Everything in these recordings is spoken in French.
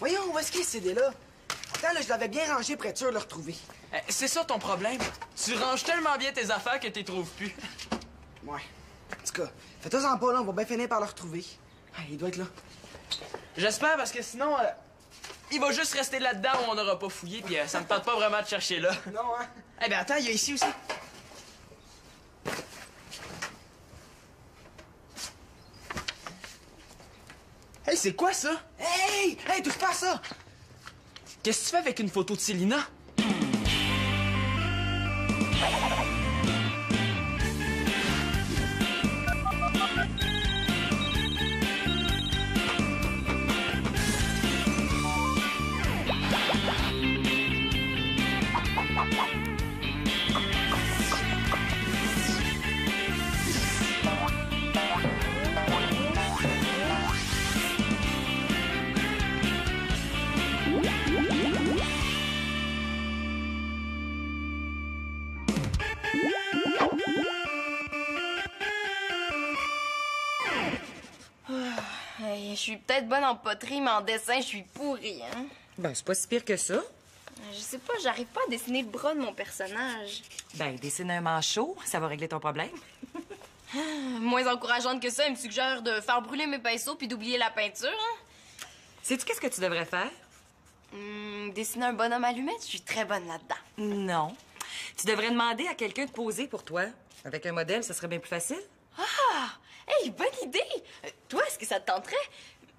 Voyons, où est-ce qu'il est, ce CD-là? Attends, là, je l'avais bien rangé pour être sûr de le retrouver. C'est ça ton problème. Tu ranges tellement bien tes affaires que t'y trouves plus. Ouais. En tout cas, fais-toi-en pas, là, on va bien finir par le retrouver. Ah, il doit être là. J'espère, parce que sinon, il va juste rester là-dedans où on n'aura pas fouillé, puis ça me tente pas vraiment de chercher là. Non, hein? Eh bien, attends, il y a ici aussi. Hey, c'est quoi ça? Hey! Hey, touche pas à ça! Qu'est-ce que tu fais avec une photo de Célina? Hey, je suis peut-être bonne en poterie, mais en dessin, je suis pourrie, hein? Ben, c'est pas si pire que ça. Je sais pas, j'arrive pas à dessiner le bras de mon personnage. Ben, dessine un manchot, ça va régler ton problème. Moins encourageante que ça, il me suggère de faire brûler mes pinceaux puis d'oublier la peinture, hein? Sais-tu qu'est-ce que tu devrais faire? Dessiner un bonhomme allumette, je suis très bonne là-dedans. Non. Tu devrais demander à quelqu'un de poser pour toi. Avec un modèle, ça serait bien plus facile. Ah! Hey, bonne idée! Toi, est-ce que ça te tenterait?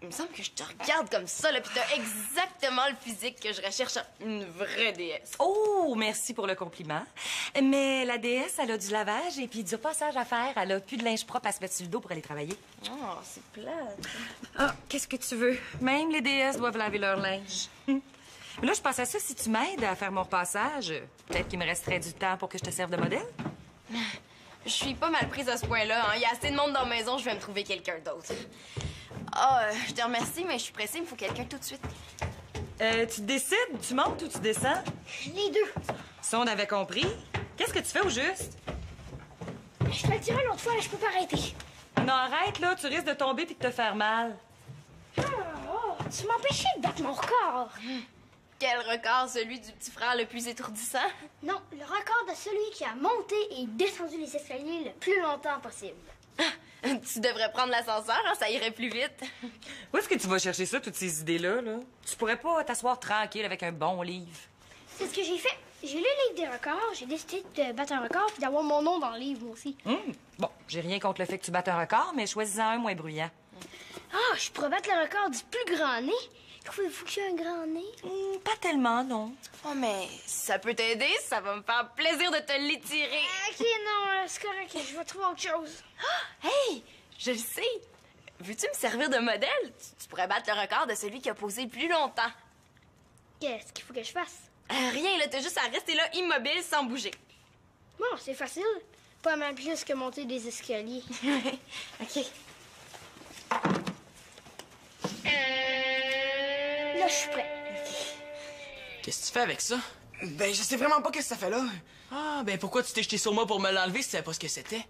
Il me semble que je te regarde comme ça, là, pis t'as exactement le physique que je recherche en une vraie déesse. Oh, merci pour le compliment. Mais la déesse, elle a du lavage et puis du repassage à faire. Elle a plus de linge propre à se mettre sur le dos pour aller travailler. Oh, c'est plate. Ah, qu'est-ce que tu veux? Même les déesses doivent laver leur linge. Mais là, je pense à ça, si tu m'aides à faire mon repassage, peut-être qu'il me resterait du temps pour que je te serve de modèle. Je suis pas mal prise à ce point-là. Hein. Il y a assez de monde dans la maison, je vais me trouver quelqu'un d'autre. Ah, je te remercie, mais je suis pressée, il me faut quelqu'un tout de suite. Tu décides, tu montes ou tu descends? Les deux. Ça, on avait compris. Qu'est-ce que tu fais au juste? Je te le dirai l'autre fois, là, je peux pas arrêter. Non, arrête, là, tu risques de tomber puis de te faire mal. Oh, tu m'empêchais de battre mon record. Quel record, celui du petit frère le plus étourdissant? Non, le record de celui qui a monté et descendu les escaliers le plus longtemps possible. Tu devrais prendre l'ascenseur, hein, ça irait plus vite. Où est-ce que tu vas chercher ça, toutes ces idées-là, là? Tu pourrais pas t'asseoir tranquille avec un bon livre. C'est ce que j'ai fait. J'ai lu le livre des records, j'ai décidé de battre un record puis d'avoir mon nom dans le livre, moi aussi. Bon, j'ai rien contre le fait que tu battes un record, mais choisis-en un moins bruyant. Ah, je pourrais battre le record du plus grand nez. Trouvez-vous que j'ai un grand nez? Pas tellement, non. Oh, mais ça peut t'aider, ça va me faire plaisir de te l'étirer. Ok, non, c'est correct, je vais trouver autre chose. Hey, je le sais. Veux-tu me servir de modèle? Tu pourrais battre le record de celui qui a posé le plus longtemps. Qu'est-ce qu'il faut que je fasse? Rien, là, t'as juste à rester là immobile sans bouger. Bon, c'est facile. Pas mal plus que monter des escaliers. OK. Là, je suis prêt. Qu'est-ce que tu fais avec ça? Ben, je sais vraiment pas qu'est-ce que ça fait là. Ah, ben pourquoi tu t'es jeté sur moi pour me l'enlever si tu savais pas ce que c'était?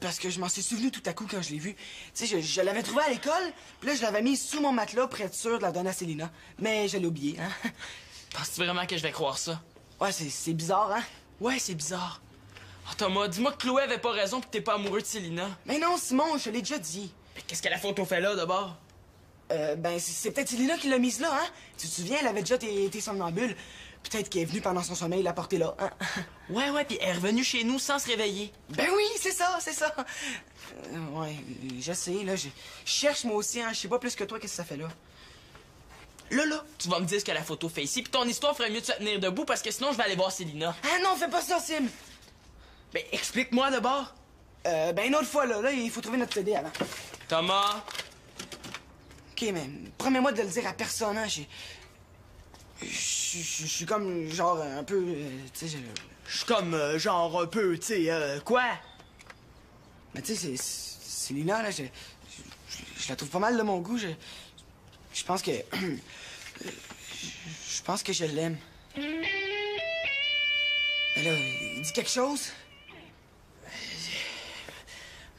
Parce que je m'en suis souvenu tout à coup quand je l'ai vu. Tu sais, je l'avais trouvé à l'école, puis là, je l'avais mis sous mon matelas pour être sûr de la donner à Célina. Mais je l'ai oublié, hein. Penses-tu vraiment que je vais croire ça? Ouais, c'est bizarre, hein. Ouais, c'est bizarre. Oh, Thomas, dis-moi que Chloé avait pas raison pis que t'es pas amoureux de Célina. Mais non, Simon, je te l'ai déjà dit. Mais qu'est-ce que la photo fait là, d'abord? Ben, c'est peut-être Célina qui l'a mise là, hein. Tu te souviens, elle avait déjà été somnambule. Peut-être qu'elle est venue pendant son sommeil la porter là, hein. Ouais, pis elle est revenue chez nous sans se réveiller. Ben oui, c'est ça, c'est ça. Ouais, je sais, là, je cherche moi aussi, hein. Je sais pas plus que toi qu'est-ce que ça fait là. Là, tu vas me dire ce que la photo fait ici, pis ton histoire ferait mieux de se tenir debout parce que sinon je vais aller voir Célina. Ah non, fais pas ça, Sim. Ben, explique-moi d'abord. Ben, une autre fois, là, il faut trouver notre CD avant. Thomas. OK, mais promets-moi de le dire à personne, hein. Je suis comme, genre, un peu, tu sais, Je suis comme, genre, un peu, tu sais, quoi? Mais tu sais, Célina, là, je la trouve pas mal de mon goût. Je pense que... je pense que je l'aime. Mais là, dis quelque chose.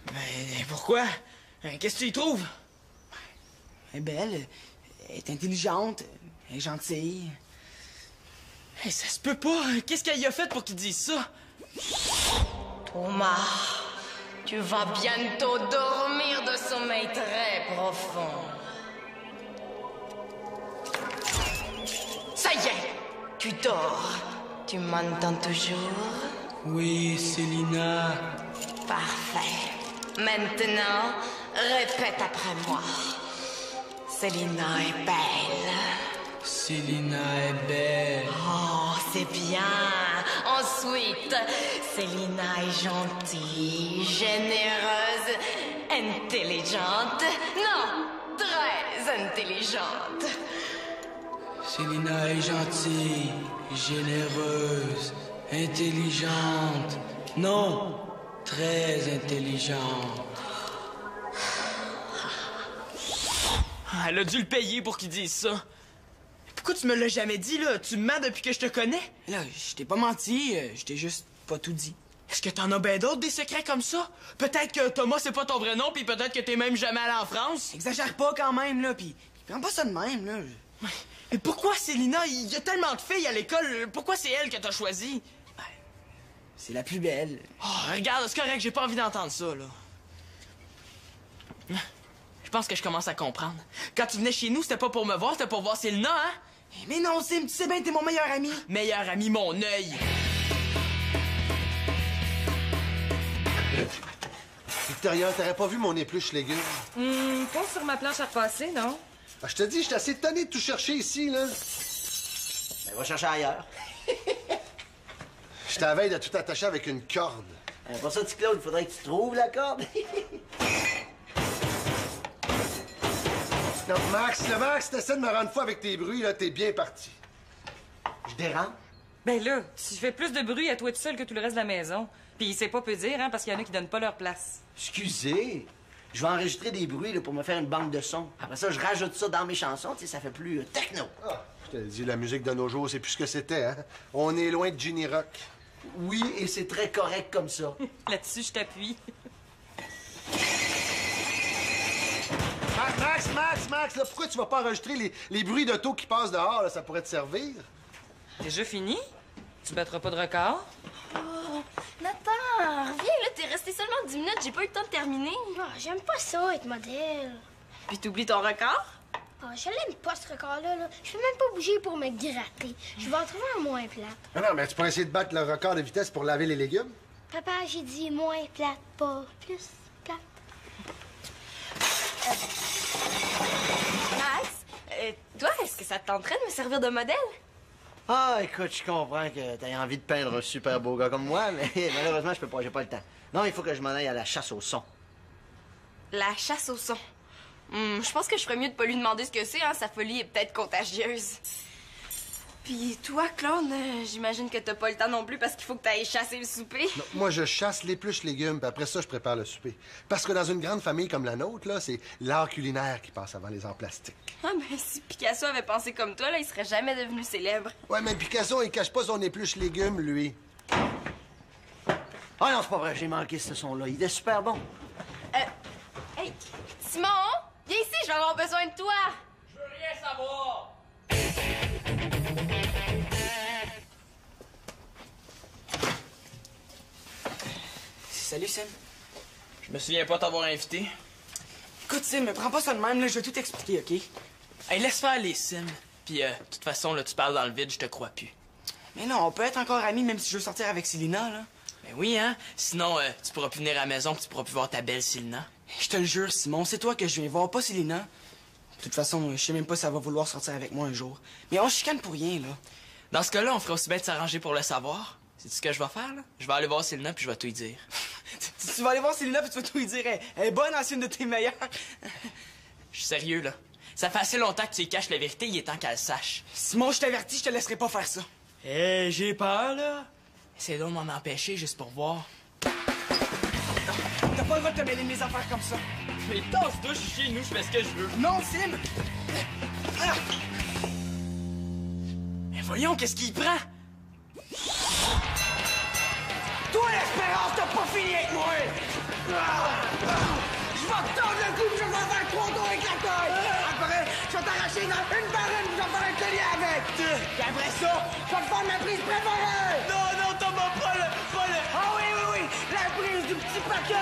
Ben, pourquoi? Qu'est-ce que tu y trouves? Elle est belle. Elle est intelligente, elle est gentille. Hey, ça se peut pas. Qu'est-ce qu'elle y a fait pour qu'il dise ça? Thomas, tu vas bientôt dormir de sommeil très profond. Ça y est, tu dors. Tu m'entends toujours? Oui, Célina. Parfait. Maintenant, répète après moi. Célina est belle. Célina est belle. Oh, c'est bien. Ensuite, Célina est gentille, généreuse, intelligente. Non, très intelligente. Célina est gentille, généreuse, intelligente. Non, très intelligente. Elle a dû le payer pour qu'il dise ça. Pourquoi tu me l'as jamais dit, là? Tu me mens depuis que je te connais? Là, je t'ai pas menti, je t'ai juste pas tout dit. Est-ce que t'en as bien d'autres, des secrets comme ça? Peut-être que Thomas, c'est pas ton vrai nom, puis peut-être que t'es même jamais allé en France? Exagère pas quand même, là, pis prends pas ça de même, là. Mais pourquoi Célina? Il y a tellement de filles à l'école. Pourquoi c'est elle que t'as choisie? C'est la plus belle. Oh, regarde, c'est correct, j'ai pas envie d'entendre ça, là. Je pense que je commence à comprendre. Quand tu venais chez nous, c'était pas pour me voir, c'était pour voir Célina, hein? Mais non, Sim, tu sais bien, t'es mon meilleur ami. Meilleur ami, mon œil. Victoria, t'aurais pas vu mon épluche légumes? Pas sur ma planche à repasser, non? Ah, je te dis, je suis assez étonné de tout chercher ici, là. Ben, va chercher ailleurs. J'étais à la veille de tout attacher avec une corde. Pour ça, petit Claude, il faudrait que tu trouves la corde. Non, Max, t'essaies de me rendre fou avec tes bruits, là, t'es bien parti. Je dérange? Ben là, tu fais plus de bruit à toi tout seul que tout le reste de la maison. Puis c'est pas peu dire, hein, parce qu'il y en a qui donnent pas leur place. Excusez. Je vais enregistrer des bruits là, pour me faire une banque de sons. Après ça, je rajoute ça dans mes chansons, tu sais, ça fait plus techno. Ah, je te dis, la musique de nos jours, c'est plus ce que c'était, hein. On est loin de Ginny Rock. Oui, et c'est très correct comme ça. Là-dessus, je t'appuie. Max, là, pourquoi tu vas pas enregistrer les bruits d'auto qui passent dehors, là? Ça pourrait te servir. Déjà fini? Tu battras pas de record? Oh, Nathan, reviens là, t'es resté seulement 10 minutes, j'ai pas eu le temps de terminer. Ah, j'aime pas ça, être modèle. Puis t'oublies ton record? Ah, je l'aime pas, ce record-là. Là. Je peux même pas bouger pour me gratter. Je vais en trouver un moins plate. Ah non, mais tu pourrais essayer de battre le record de vitesse pour laver les légumes. Papa, j'ai dit moins plate, pas plus plate. Max, toi, est-ce que ça te tenterait de me servir de modèle? Ah, écoute, je comprends que t'aies envie de peindre un super beau gars comme moi, mais malheureusement, je peux pas, j'ai pas le temps. Non, il faut que je m'en aille à la chasse au son. La chasse au son. Je pense que je ferais mieux de pas lui demander ce que c'est, hein. Sa folie est peut-être contagieuse. Puis toi, Claude, j'imagine que t'as pas le temps non plus parce qu'il faut que t'ailles chasser le souper. Non, moi, je chasse l'épluche légumes, puis après ça, je prépare le souper. Parce que dans une grande famille comme la nôtre, là, c'est l'art culinaire qui passe avant les arts plastiques. Ah, ben si Picasso avait pensé comme toi, là, il serait jamais devenu célèbre. Ouais, mais Picasso, il cache pas son épluche légumes, lui. Ah non, c'est pas vrai, j'ai manqué ce son-là. Il était super bon. Hey, Simon, viens ici, je vais avoir besoin de toi. Je veux rien savoir. Salut, Sim. Je me souviens pas t'avoir invité. Écoute, Sim, prends pas ça de même, là, je vais tout expliquer, OK? Hey, laisse faire les Sims. Puis, de toute façon, là, tu parles dans le vide, je te crois plus. Mais non, on peut être encore amis même si je veux sortir avec Célina, là. Ben oui, hein? Sinon, tu pourras plus venir à la maison puis tu pourras plus voir ta belle Célina. Je te le jure, Simon, c'est toi que je viens voir, pas Célina. De toute façon, je sais même pas si elle va vouloir sortir avec moi un jour. Mais on se chicane pour rien, là. Dans ce cas-là, on ferait aussi bien de s'arranger pour le savoir. C'est ce que je vais faire, là? Je vais aller voir Célina puis je vais tout lui dire. Tu vas aller voir Célina puis tu vas tout lui dire. Elle est bonne, ancienne de tes meilleures. Je suis sérieux, là. Ça fait assez longtemps que tu y caches la vérité, il est temps qu'elle sache. Simon, je t'avertis, je te laisserai pas faire ça. J'ai peur, là. Essaye donc de m'en empêcher juste pour voir. T'as pas le droit de te mêler de mes affaires comme ça. Mais tasse-toi, je suis chez nous, je fais ce que je veux. Non, Sim! Ah! Mais voyons, qu'est-ce qu'il prend? Toi, l'espérance, t'as pas fini avec moi! Je vais te tordre le cou, je vais faire 3 tours avec la taille! Après, je vais t'arracher machine une par une, je vais faire un collier avec! Puis après ça, je vais te faire ma prise préférée! Non, Thomas, pas le... Ah oui, la prise du petit paquet!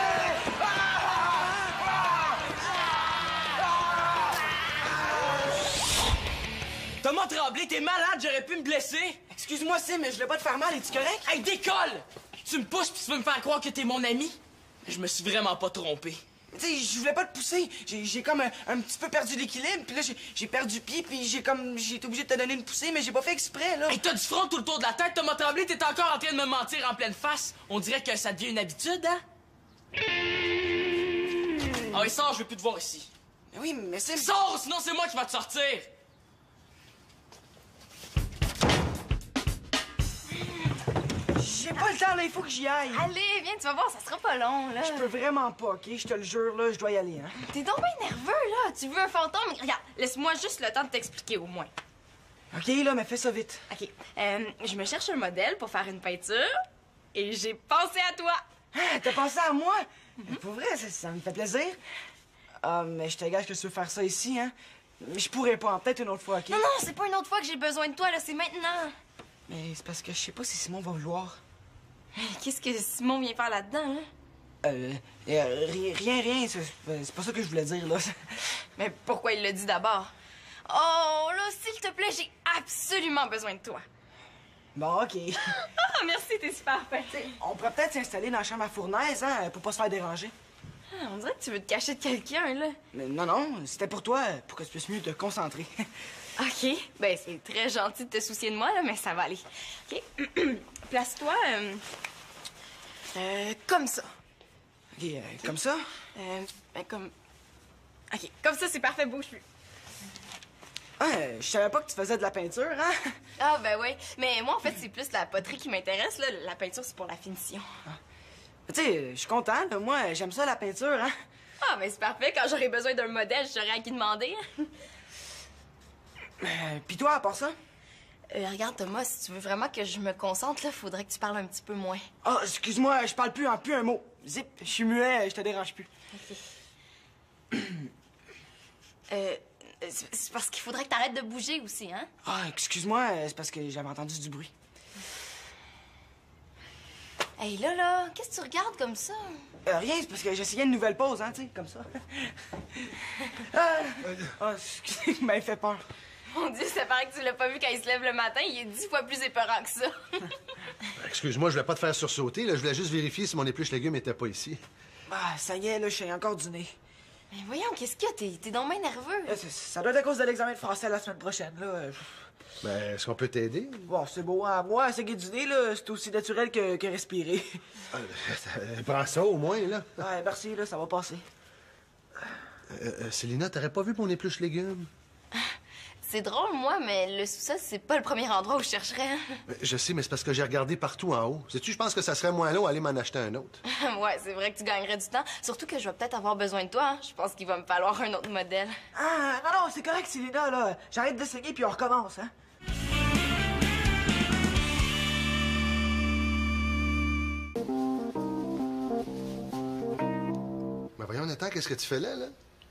Thomas Tremblay, t'es malade, j'aurais pu me blesser! Excuse-moi, Sim, mais je voulais pas te faire mal, es-tu correct? Hey, décolle! Tu me pousses pis tu veux me faire croire que t'es mon ami? Je me suis vraiment pas trompé. Tu sais, je voulais pas te pousser. J'ai comme un petit peu perdu l'équilibre, puis là, j'ai perdu pied, puis j'ai été obligé de te donner une poussée, mais j'ai pas fait exprès, là. Hey, t'as du front tout le tour de la tête, Thomas Tremblay, t'es encore en train de me mentir en pleine face. On dirait que ça devient une habitude, hein? Ah oui, sors, je veux plus te voir ici. Mais oui, mais Sim... Sors, sinon c'est moi qui va te sortir! J'ai pas le temps, là, il faut que j'y aille. Allez, viens, tu vas voir, ça sera pas long, là. Je peux vraiment pas, OK? Je te le jure, là, je dois y aller, hein? T'es donc bien nerveux, là. Tu veux un fantôme? Regarde, laisse-moi juste le temps de t'expliquer, au moins. OK, là, mais fais ça vite. OK. Je me cherche un modèle pour faire une peinture et j'ai pensé à toi. Ah, t'as pensé à moi? Pour vrai, ça me fait plaisir. Ah, mais je te gage que tu veux faire ça ici, hein? Mais je pourrais pas, peut-être une autre fois, OK? Non, c'est pas une autre fois que j'ai besoin de toi, là, c'est maintenant. Mais c'est parce que je sais pas si Simon va vouloir. Qu'est-ce que Simon vient faire là-dedans, là? Rien, c'est pas ça que je voulais dire, là. Mais pourquoi il l'a dit d'abord? Oh, là, s'il te plaît, j'ai absolument besoin de toi. Bon, OK. Ah, merci, t'es super fin. On pourrait peut-être s'installer dans la chambre à fournaise, hein, pour pas se faire déranger. Ah, on dirait que tu veux te cacher de quelqu'un, là. Mais non, c'était pour toi, pour que tu puisses mieux te concentrer. OK. Ben, c'est très gentil de te soucier de moi, là, mais ça va aller. OK. Place-toi, comme ça. OK, comme ça? Ben, comme... OK, comme ça, c'est parfait, bouge plus. Ah, je savais pas que tu faisais de la peinture, hein? Ah, ben oui. Mais moi, en fait, c'est plus la poterie qui m'intéresse, là. La peinture, c'est pour la finition. Tu sais, je suis content, là. Moi, j'aime ça, la peinture, hein? Ah, ben c'est parfait. Quand j'aurai besoin d'un modèle, je saurai à qui demander. Pis toi, à part ça? Regarde, Thomas, si tu veux vraiment que je me concentre, là, faudrait que tu parles un petit peu moins. Ah, excuse-moi, je parle plus un mot. Zip, je suis muet, je te dérange plus. OK. C'est parce qu'il faudrait que t'arrêtes de bouger aussi, hein? Ah, excuse-moi, c'est parce que j'avais entendu du bruit. Hey, là, qu'est-ce que tu regardes comme ça? Rien, c'est parce que j'essayais une nouvelle pause, hein, tu sais, comme ça. Excusez, il m'avait fait peur. Mon Dieu, ça paraît que tu l'as pas vu quand il se lève le matin. Il est 10 fois plus épeurant que ça. Excuse-moi, je voulais pas te faire sursauter, là. Je voulais juste vérifier si mon épluche légumes était pas ici. Ah, ça y est, là, je suis encore du nez. Mais voyons, qu'est-ce qu'il y a? T'es donc bien nerveux. Ça doit être à cause de l'examen de français la semaine prochaine, là. Ben, est-ce qu'on peut t'aider? Bon, c'est beau, hein. Moi, essayer du nez, là, c'est aussi naturel que respirer. Prends ça, au moins, là. Ouais, merci, là, ça va passer. Célina, t'aurais pas vu mon épluche légumes? C'est drôle, moi, mais le sous-sol, c'est pas le premier endroit où je chercherais. Hein? Je sais, mais c'est parce que j'ai regardé partout en haut. Sais-tu, je pense que ça serait moins long aller m'en acheter un autre. Ouais, c'est vrai que tu gagnerais du temps. Surtout que je vais peut-être avoir besoin de toi. Hein? Je pense qu'il va me falloir un autre modèle. Ah, non, c'est correct, Célina, là. J'arrête d'essayer, puis on recommence, hein. Ben voyons, Nathan, qu'est-ce que tu fais là?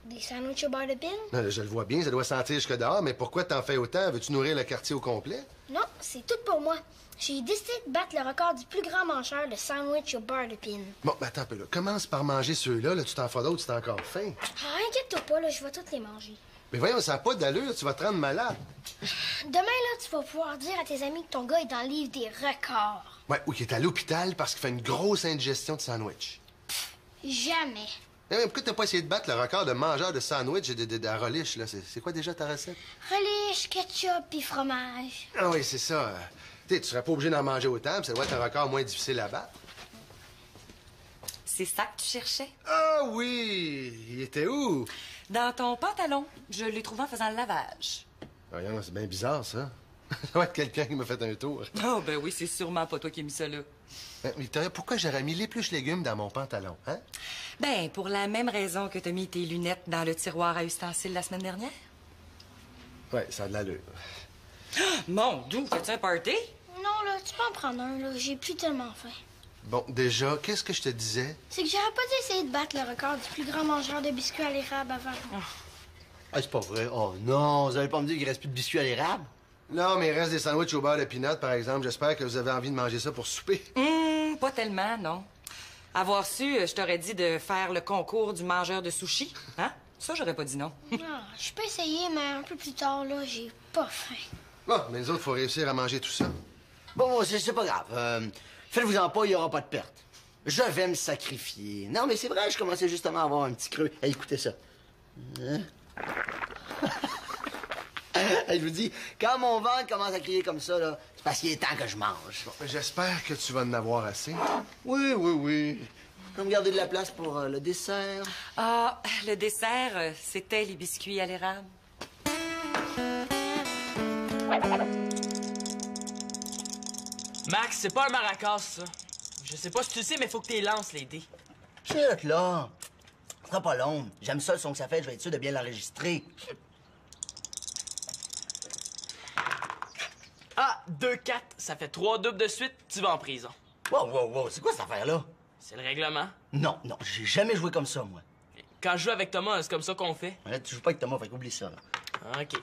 Des sandwichs au beurre de pin? Je le vois bien, ça doit sentir jusque dehors, mais pourquoi t'en fais autant? Veux-tu nourrir le quartier au complet? Non, c'est tout pour moi. J'ai décidé de battre le record du plus grand mangeur de sandwich au beurre de pin. Bon, ben attends un peu, là. Commence par manger ceux-là, là, tu t'en feras d'autres si t'as encore faim. Ah, inquiète-toi pas, là, je vais toutes les manger. Mais voyons, ça n'a pas d'allure, tu vas te rendre malade. Demain, là, tu vas pouvoir dire à tes amis que ton gars est dans le livre des records. Ouais, ou qu'il est à l'hôpital parce qu'il fait une grosse indigestion de sandwich. Jamais. Mais pourquoi t'as pas essayé de battre le record de mangeur de sandwich à relish, là? C'est quoi déjà ta recette? Relish, ketchup puis fromage. Ah oui, c'est ça. Tu serais pas obligé d'en manger autant, puis ça doit être un record moins difficile à battre. C'est ça que tu cherchais? Ah oui! Il était où? Dans ton pantalon. Je l'ai trouvé en faisant le lavage. Voyons, c'est bien bizarre, ça. Ça doit être quelqu'un qui m'a fait un tour. Oh, ben oui, c'est sûrement pas toi qui as mis ça là. Victoria, pourquoi j'aurais mis l'épluche légumes dans mon pantalon, hein? Ben, pour la même raison que t'as mis tes lunettes dans le tiroir à ustensiles la semaine dernière. Ouais, ça a de l'allure. Mon Dieu, fais-tu un party? Non, là, tu peux en prendre un, là. J'ai plus tellement faim. Bon, déjà, qu'est-ce que je te disais? C'est que j'aurais pas dû essayer de battre le record du plus grand mangeur de biscuits à l'érable avant. Ah, c'est pas vrai. Oh non, vous allez pas me dire qu'il reste plus de biscuits à l'érable? Non, mais il reste des sandwichs au beurre de peanut, par exemple. J'espère que vous avez envie de manger ça pour souper. Pas tellement, non. Avoir su, je t'aurais dit de faire le concours du mangeur de sushi. Hein? Ça, j'aurais pas dit non. Ah, je peux essayer, mais un peu plus tard, là, j'ai pas faim. Bon, mais nous autres, faut réussir à manger tout ça. Bon, c'est pas grave. Faites-vous-en pas, il y aura pas de perte. Je vais me sacrifier. Non, mais c'est vrai, je commençais justement à avoir un petit creux. Hey, écoutez ça. Hein? Hey, je vous dis, quand mon ventre commence à crier comme ça, là, c'est parce qu'il est temps que je mange. J'espère que tu vas en avoir assez. Oui, oui, oui. Je vais me garder de la place pour le dessert. Ah, le dessert, c'était les biscuits à l'érable. Max, c'est pas un maracas, ça. Je sais pas si tu le sais, mais faut que tu les lances, les dés. Chut, là. Ça sera pas long. J'aime ça, le son que ça fait. Je vais être sûr de bien l'enregistrer. Ah, 2-4, ça fait 3 doubles de suite, tu vas en prison. Wow, wow, wow. C'est quoi cette affaire-là? C'est le règlement. Non, non, j'ai jamais joué comme ça, moi. Quand je joue avec Thomas, c'est comme ça qu'on fait. Là, tu joues pas avec Thomas, fait qu'oublie ça, là. OK.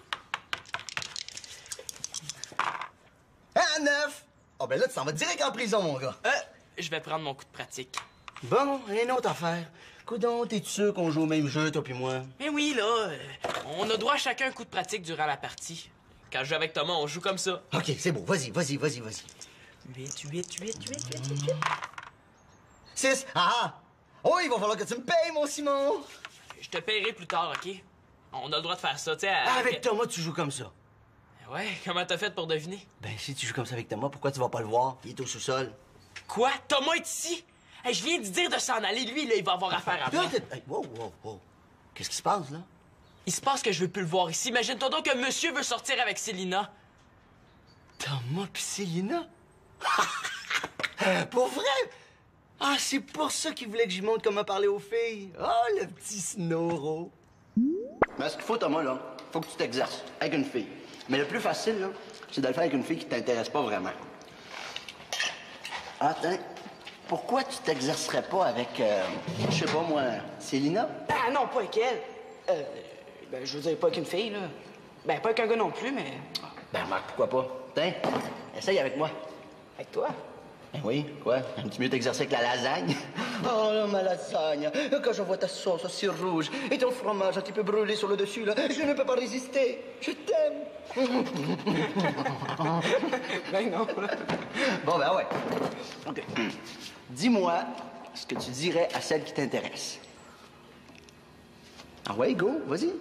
Ah, 9! Oh, ben là, tu t'en vas direct en prison, mon gars. Je vais prendre mon coup de pratique. Bon, une autre affaire. Coudon, t'es-tu sûr qu'on joue au même jeu, toi puis moi? Mais oui, là, on a droit à chacun un coup de pratique durant la partie. Quand je joue avec Thomas, on joue comme ça. OK, c'est beau. Vas-y, vas-y, vas-y, vas-y. 8. 6. Ah! Oh, il va falloir que tu me payes, mon Simon! Je te paierai plus tard, OK? On a le droit de faire ça, tu sais. Avec Thomas, tu joues comme ça. Ouais, comment t'as fait pour deviner? Ben, si tu joues comme ça avec Thomas, pourquoi tu vas pas le voir? Il est au sous-sol. Quoi? Thomas est ici? Hey, je viens de dire de s'en aller. Lui, là, il va avoir affaire à moi. Hey, wow, wow, wow. Qu'est-ce qui se passe, là? Il se passe que je veux plus le voir ici. Imagine-toi donc que monsieur veut sortir avec Célina. Thomas pis Célina? Pour vrai? Ah, c'est pour ça qu'il voulait que j'y montre comment parler aux filles. Oh, le petit Snoro. Mais ce qu'il faut, Thomas, là, faut que tu t'exerces avec une fille. Mais le plus facile, là, c'est de le faire avec une fille qui t'intéresse pas vraiment. Attends, pourquoi tu t'exercerais pas avec, je sais pas moi, Célina? Ah non, pas avec elle. Ben, je veux dire, pas avec une fille, là. Ben, pas avec un gars non plus, mais... Ben, Marc, pourquoi pas? Tiens, essaye avec moi. Avec toi? Ben oui, quoi? Aimes-tu mieux t'exercer avec la lasagne? Oh là, ma lasagne! Quand je vois ta sauce aussi rouge et ton fromage un petit peu brûlé sur le dessus, là, je ne peux pas résister. Je t'aime. Ben non. Bon, ben ouais. OK. Dis-moi ce que tu dirais à celle qui t'intéresse. Ah ouais, go, vas-y.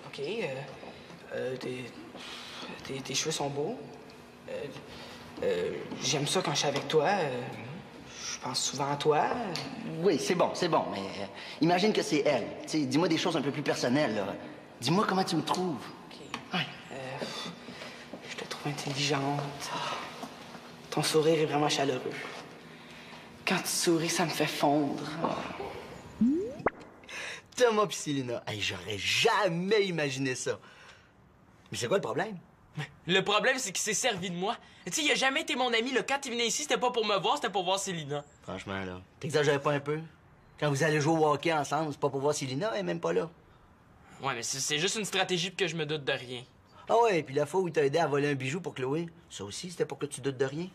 OK, tes cheveux sont beaux. J'aime ça quand je suis avec toi. Je pense souvent à toi. Oui, c'est bon, mais imagine que c'est elle. Tu sais, dis-moi des choses un peu plus personnelles, là. Dis-moi comment tu me trouves. OK. Ouais. Je te trouve intelligente. Ton sourire est vraiment chaleureux. Quand tu souris, ça me fait fondre. Thomas pis Célina. Hey, j'aurais jamais imaginé ça. Mais c'est quoi le problème? Le problème, c'est qu'il s'est servi de moi. Tu sais, il a jamais été mon ami. Là. Quand il venait ici, c'était pas pour me voir, c'était pour voir Célina. Franchement, là, t'exagères pas un peu? Quand vous allez jouer au hockey ensemble, c'est pas pour voir Célina, elle est même pas là. Ouais, mais c'est juste une stratégie pour que je me doute de rien. Ah ouais, puis la fois où il t'a aidé à voler un bijou pour Chloé, ça aussi, c'était pour que tu doutes de rien?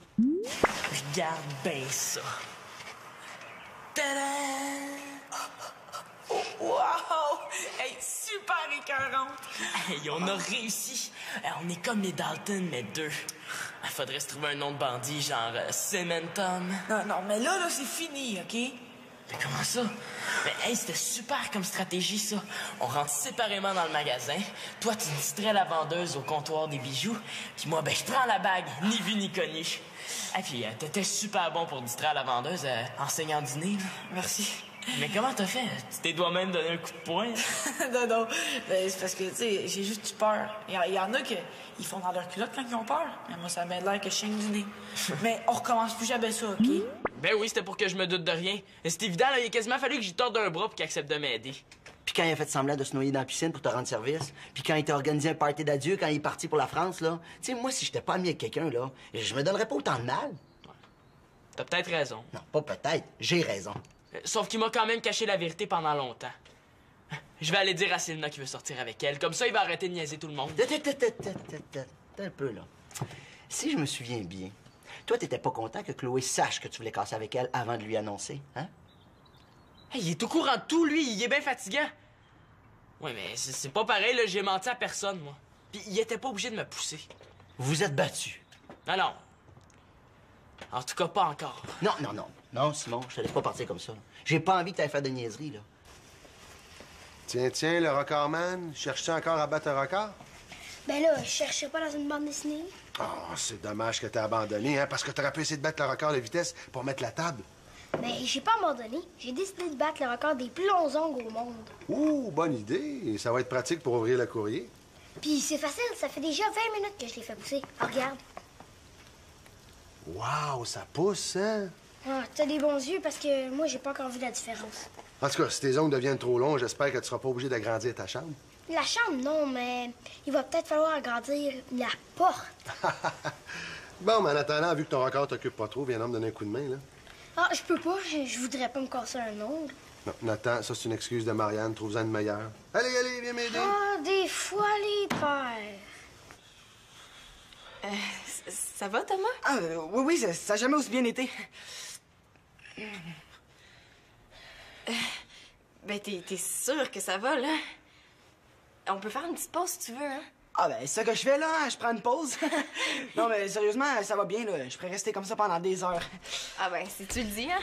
Regarde bien ça. Tada! Oh, wow! Hey, super écœurante! Hey, on a réussi! On est comme les Dalton, mais deux. Il faudrait se trouver un nom de bandit, genre Cementum. Non, mais là, c'est fini, OK? Mais comment ça? Mais hey, c'était super comme stratégie, ça. On rentre séparément dans le magasin. Toi, tu distrais la vendeuse au comptoir des bijoux. Puis moi, ben, je prends la bague, ni vu ni connu. Et puis, t'étais super bon pour distraire la vendeuse enseignant dîner. Là. Merci. Mais comment t'as fait? Tu t'es toi-même donné un coup de poing? non. Ben, c'est parce que, tu sais, j'ai juste eu peur. Il y en a qui ils font dans leur culotte quand ils ont peur. Mais moi, ça m'a l'air que je saigne du nez. Mais on recommence plus jamais ça, OK? Ben oui, c'était pour que je me doute de rien. C'est évident, là, il a quasiment fallu que j'y torde un bras pour qu'il accepte de m'aider. Puis quand il a fait semblant de se noyer dans la piscine pour te rendre service, puis quand il t'a organisé un party d'adieu, quand il est parti pour la France, là, tu sais, moi, si j'étais pas ami avec quelqu'un, là, je me donnerais pas autant de mal. T'as peut-être raison. Non, pas peut-être, j'ai raison. Sauf qu'il m'a quand même caché la vérité pendant longtemps. Je vais aller dire à Selena qu'il veut sortir avec elle. Comme ça, il va arrêter de niaiser tout le monde. T'as un peu, là. Si je me souviens bien, toi, t'étais pas content que Chloé sache que tu voulais casser avec elle avant de lui annoncer, hein? Hey, il est au courant de tout, lui. Il est bien fatigant. Ouais, mais c'est pas pareil, là. J'ai menti à personne, moi. Puis il était pas obligé de me pousser. Vous êtes battus. Non. En tout cas, pas encore. Non, Simon, je te laisse pas partir comme ça. J'ai pas envie que t'ailles faire des niaiseries, là. Tiens, le recordman, cherches-tu encore à battre un record? Ben là, je cherchais pas dans une bande dessinée. Oh, c'est dommage que t'aies abandonné, hein, parce que t'aurais pu essayer de battre le record de vitesse pour mettre la table. Ben, j'ai pas abandonné. J'ai décidé de battre le record des plus longs ongles au monde. Ouh, bonne idée. Ça va être pratique pour ouvrir le courrier. Puis c'est facile, ça fait déjà 20 minutes que je l'ai fait pousser. Oh, regarde. Wow, ça pousse, hein? Ah, t'as des bons yeux parce que moi, j'ai pas encore vu la différence. En tout cas, si tes ongles deviennent trop longs, j'espère que tu seras pas obligé d'agrandir ta chambre. La chambre, non, mais il va peut-être falloir agrandir la porte. Bon, mais en attendant, vu que ton record t'occupe pas trop, viens donc me donner un coup de main, là. Ah, je peux pas. Je voudrais pas me casser un ongle. Non, Nathan, ça, c'est une excuse de Marianne. Trouve-en une meilleure. Allez, viens m'aider. Ah, des fois, les pères. Ça va, Thomas? Ah, oui, ça a jamais aussi bien été. Ben, t'es sûr que ça va, là? On peut faire une petite pause si tu veux, hein? Ah, ben, c'est ça que je fais, là. Je prends une pause. Non, mais sérieusement, ça va bien, là. Je pourrais rester comme ça pendant des heures. Ah, ben, si tu le dis, hein?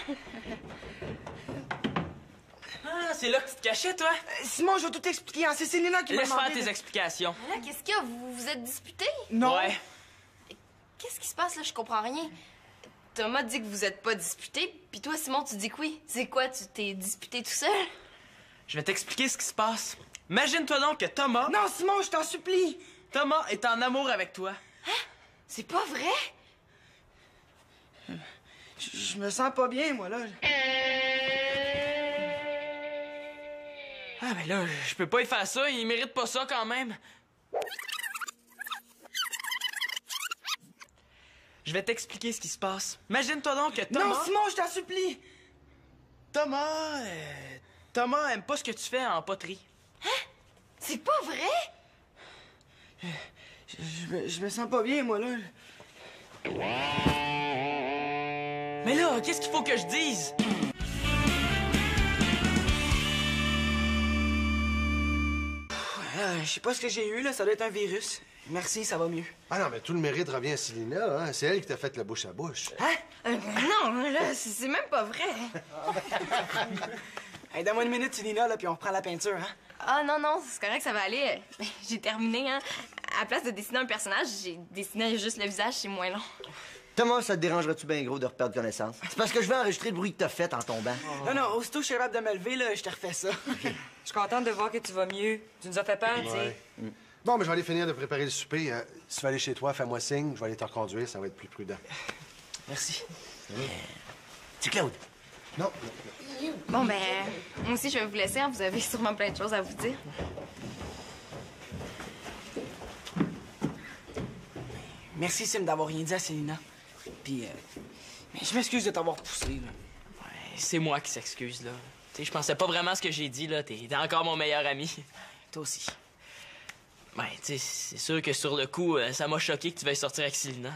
Ah, c'est là que tu te cachais, toi? Simon, je vais tout expliquer, hein. C'est Célina qui m'a Laisse demandé... faire tes explications. Là, qu'est-ce qu'il y a? Vous vous êtes disputés? Non. Ouais. Qu'est-ce qui se passe, là? Je comprends rien. Thomas dit que vous êtes pas disputés, puis toi, Simon, tu dis que oui. C'est quoi, tu t'es disputé tout seul? Je vais t'expliquer ce qui se passe. Imagine-toi donc que Thomas... Non, Simon, je t'en supplie. Thomas est en amour avec toi. C'est pas vrai? Je me sens pas bien, moi, là. Ah, mais là, je peux pas y faire ça. Il mérite pas ça, quand même. Je vais t'expliquer ce qui se passe. Imagine-toi donc que Thomas... Non, Simon, je t'en supplie. Thomas aime pas ce que tu fais en poterie. C'est pas vrai? Je me sens pas bien, moi, là. Mais là, qu'est-ce qu'il faut que je dise? Je sais pas ce que j'ai eu, là. Ça doit être un virus. Merci, ça va mieux. Ah non, mais tout le mérite revient à Célina, hein. C'est elle qui t'a fait le bouche à bouche. Hein? Non, là, c'est même pas vrai. Hey, donne-moi une minute, Célina, là, puis on reprend la peinture, hein? Ah, non, c'est correct, ça va aller. J'ai terminé, hein. À la place de dessiner un personnage, j'ai dessiné juste le visage, c'est moins long. Thomas, ça te dérangerait-tu bien gros de reperdre connaissance? C'est parce que je vais enregistrer le bruit que t'as fait en tombant. Non, aussitôt que je suis capable de me lever, là, je te refais ça. Je suis contente de voir que tu vas mieux. Tu nous as fait peur, tu sais. Bon, mais je vais aller finir de préparer le souper. Si tu vas aller chez toi, fais-moi signe. Je vais aller te reconduire, ça va être plus prudent. Merci. C'est Claude. Non. Bon, ben, moi aussi, je vais vous laisser, hein. Vous avez sûrement plein de choses à vous dire. Merci, Sim, d'avoir rien dit à Célina. Puis, mais je m'excuse de t'avoir poussé, là. Ouais, c'est moi qui s'excuse, là. Tu sais, je pensais pas vraiment à ce que j'ai dit, là. T'es encore mon meilleur ami. Toi aussi. Ben, tu sais, c'est sûr que sur le coup, ça m'a choqué que tu veuilles sortir avec Célina.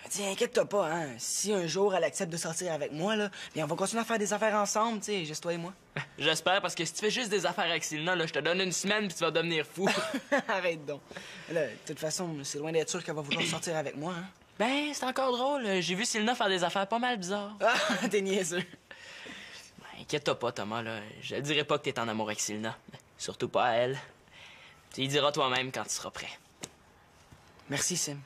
Tiens, inquiète-toi pas, hein. Si un jour elle accepte de sortir avec moi, là, bien, on va continuer à faire des affaires ensemble, tu sais, juste toi et moi. J'espère, parce que si tu fais juste des affaires avec Célina, là, je te donne une semaine puis tu vas devenir fou. Arrête donc. Là, de toute façon, c'est loin d'être sûr qu'elle va vouloir sortir avec moi, hein. Ben, c'est encore drôle. J'ai vu Célina faire des affaires pas mal bizarres. Ah, t'es niaiseux. Ben, inquiète-toi pas, Thomas, là. Je te dirai pas que t'es en amour avec Célina. Surtout pas à elle. Tu y diras toi-même quand tu seras prêt. Merci, Sim.